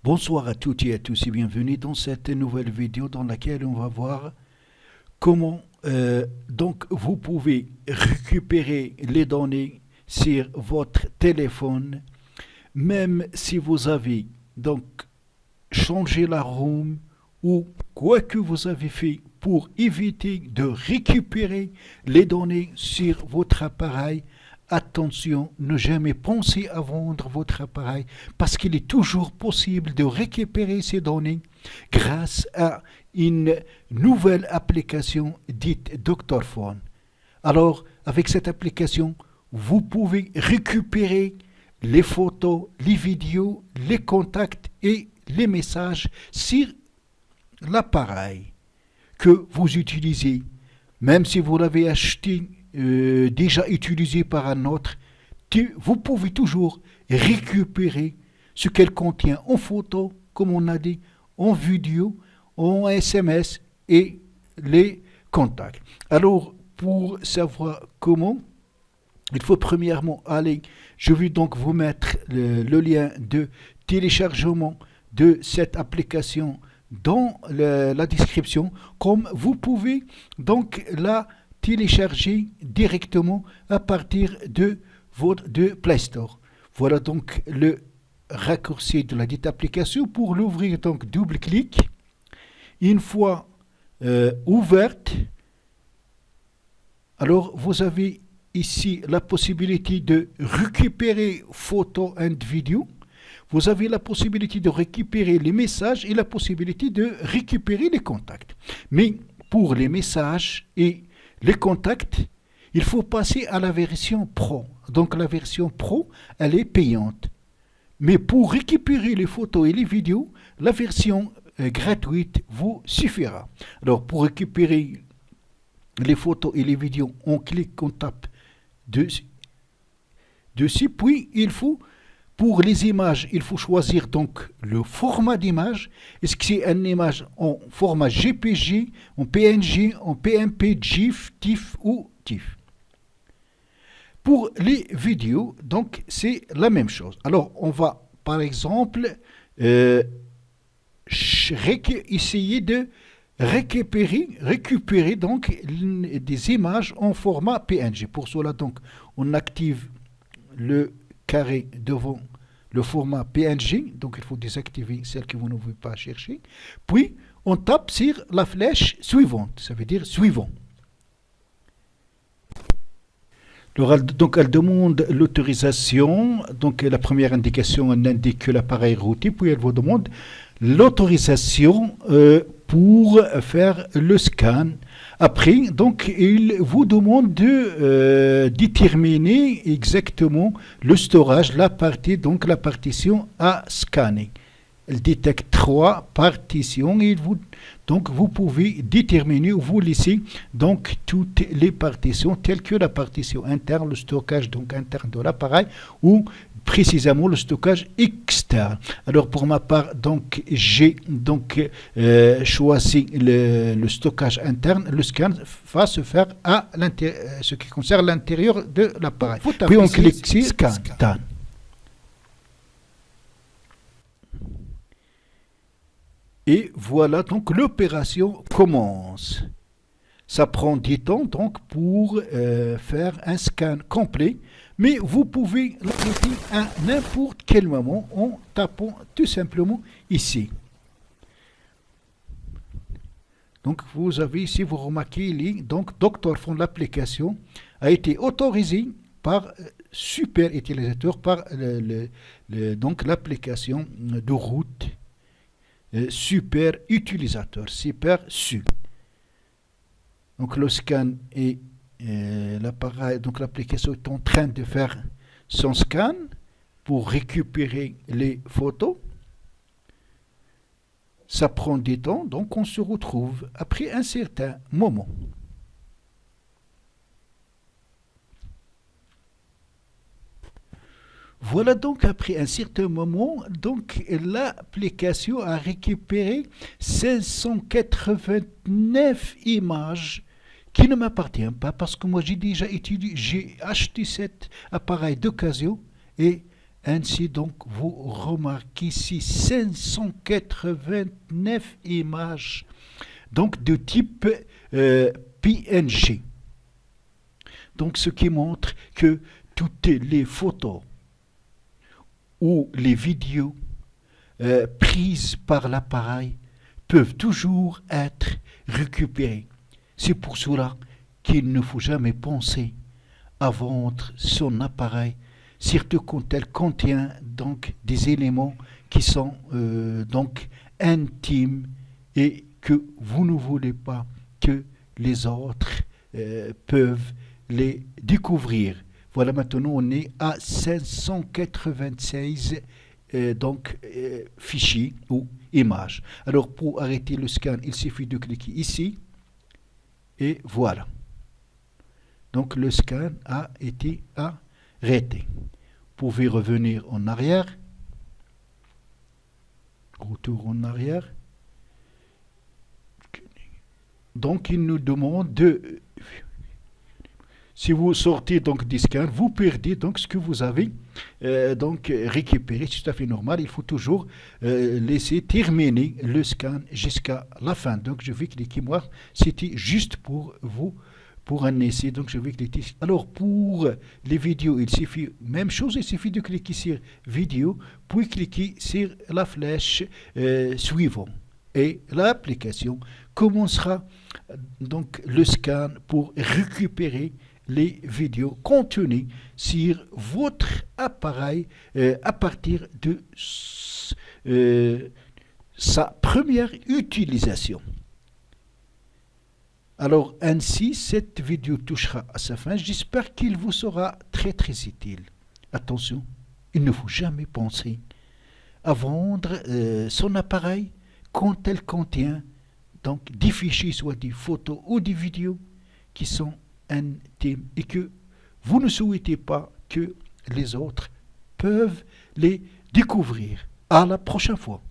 Bonsoir à toutes et à tous et bienvenue dans cette nouvelle vidéo dans laquelle on va voir comment donc vous pouvez récupérer les données sur votre téléphone même si vous avez donc changé la ROM ou quoi que vous avez fait pour éviter de récupérer les données sur votre appareil. Attention, ne jamais penser à vendre votre appareil parce qu'il est toujours possible de récupérer ces données grâce à une nouvelle application dite Dr. Phone. Alors, avec cette application, vous pouvez récupérer les photos, les vidéos, les contacts et les messages sur l'appareil que vous utilisez. Même si vous l'avez acheté déjà utilisé par un autre, vous pouvez toujours récupérer ce qu'elle contient en photo, comme on a dit, en vidéo, en SMS et les contacts. Alors, pour savoir comment, il faut premièrement aller, je vais donc vous mettre le lien de téléchargement de cette application dans la description, comme vous pouvez donc la télécharger directement à partir de Play Store. Voilà donc le raccourci de la dite application. Pour l'ouvrir, donc double-clic. Une fois ouverte, alors vous avez ici la possibilité de récupérer photos et vidéos. Vous avez la possibilité de récupérer les messages et la possibilité de récupérer les contacts. Mais pour les messages et les contacts, il faut passer à la version Pro. Donc la version Pro, elle est payante. Mais pour récupérer les photos et les vidéos, la version gratuite vous suffira. Alors pour récupérer les photos et les vidéos, on clique, on tape dessus, puis il faut, pour les images, il faut choisir donc le format d'image. Est-ce que c'est une image en format JPG, en PNG, en PMP, GIF, TIFF ou TIFF. Pour les vidéos, donc c'est la même chose. Alors on va par exemple essayer de récupérer donc des images en format PNG. Pour cela donc on active le carré devant le format PNG, donc il faut désactiver celle que vous ne voulez pas chercher, puis on tape sur la flèche suivante, ça veut dire suivant. Alors, donc elle demande l'autorisation, donc la première indication elle indique que l'appareil est routé, puis elle vous demande l'autorisation pour faire le scan. Après, donc, il vous demande de déterminer exactement le storage, la partition à scanner. Elle détecte 3 partitions et donc vous pouvez déterminer ou vous laisser donc toutes les partitions telles que la partition interne, le stockage donc interne de l'appareil ou précisément le stockage externe. Alors pour ma part, donc j'ai donc choisi le stockage interne. Le scan va se faire à ce qui concerne l'intérieur de l'appareil. Puis on clique sur scan. Et voilà, donc l'opération commence. Ça prend du temps donc pour faire un scan complet, mais vous pouvez l'arrêter à n'importe quel moment en tapant tout simplement ici. Donc vous avez ici, vous remarquez, donc Dr. Phone, l'application a été autorisée par super utilisateur, par donc l'application de route super utilisateur, super su. Donc le scan et l'appareil, donc l'application est en train de faire son scan pour récupérer les photos. Ça prend du temps, donc on se retrouve après un certain moment. Voilà donc après un certain moment, donc l'application a récupéré 589 images qui ne m'appartiennent pas parce que moi j'ai déjà acheté cet appareil d'occasion et Ainsi, donc, vous remarquez ici 589 images donc, de type PNG. Donc, ce qui montre que toutes les photos ou les vidéos prises par l'appareil peuvent toujours être récupérées. C'est pour cela qu'il ne faut jamais penser à vendre son appareil, surtout quand elle contient donc des éléments qui sont donc intimes et que vous ne voulez pas que les autres peuvent les découvrir. Voilà, maintenant on est à 596 fichiers ou images. Alors pour arrêter le scan, il suffit de cliquer ici et voilà. Donc le scan a été arrêté. Vous pouvez revenir en arrière. Retour en arrière. Donc il nous demande de... Si vous sortez donc du scan, vous perdez donc ce que vous avez donc récupéré. C'est tout à fait normal. Il faut toujours laisser terminer le scan jusqu'à la fin. Donc je vais cliquer moi. C'était juste pour vous, pour un essai. Donc je vais cliquer. Alors pour les vidéos, il suffit même chose. Il suffit de cliquer sur vidéo, puis cliquer sur la flèche suivant et l'application commencera donc le scan pour récupérer les vidéos contenues sur votre appareil à partir de sa première utilisation. Alors ainsi, cette vidéo touchera à sa fin. J'espère qu'il vous sera très très utile. Attention, il ne faut jamais penser à vendre son appareil quand elle contient donc des fichiers, soit des photos ou des vidéos qui sont intimes et que vous ne souhaitez pas que les autres peuvent les découvrir. À la prochaine fois.